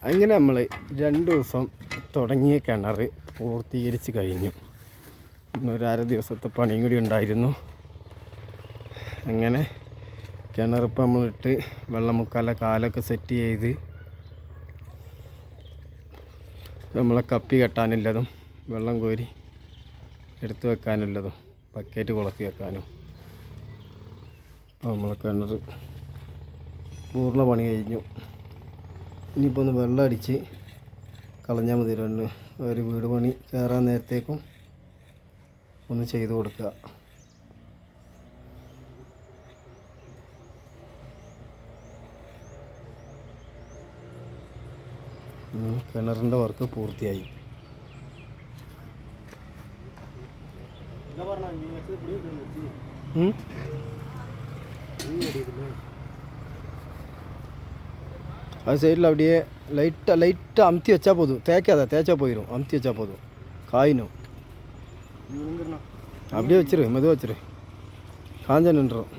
അങ്ങനെ നമ്മൾ 2 ദിവസം തുടങ്ങിയ കിണർ പൂർത്തീകരിച്ച് കഴിഞ്ഞു. ഇന്നൊരു അര ദിവസത്തെ പണിയും കൂടി ഉണ്ടായിരുന്നു. അങ്ങനെ കിണറിപ്പോൾ നമ്മളിട്ട് വെള്ളം മുക്കാല കാലൊക്കെ സെറ്റ് ചെയ്ത് നമ്മളെ കപ്പി കെട്ടാനുള്ളതും വെള്ളം കോരി എടുത്തു വെക്കാനുള്ളതും ബക്കറ്റ് കുളത്തി വെക്കാനും. അപ്പോൾ നമ്മളെ കിണർ പൂർണ്ണ പണി കഴിഞ്ഞു. ഇനിയിപ്പോൾ ഒന്ന് വെള്ളം അടിച്ച് കളഞ്ഞാൽ മതി. ഒരു വീട് പണി കയറാൻ നേരത്തേക്കും ഒന്ന് ചെയ്ത് കൊടുക്കുക. കിണറിൻ്റെ വർക്ക് പൂർത്തിയായി. അത് സൈഡിൽ அப்படியே லைட்டாக அமுத்தி வச்சா போதும். தேய்ச்சா போயிடும். அமுத்தி வச்சா போதும், காயினும். அப்படியே வச்சிரு, மெதுவாக வச்சிரு, காஞ்ச நின்றோம்.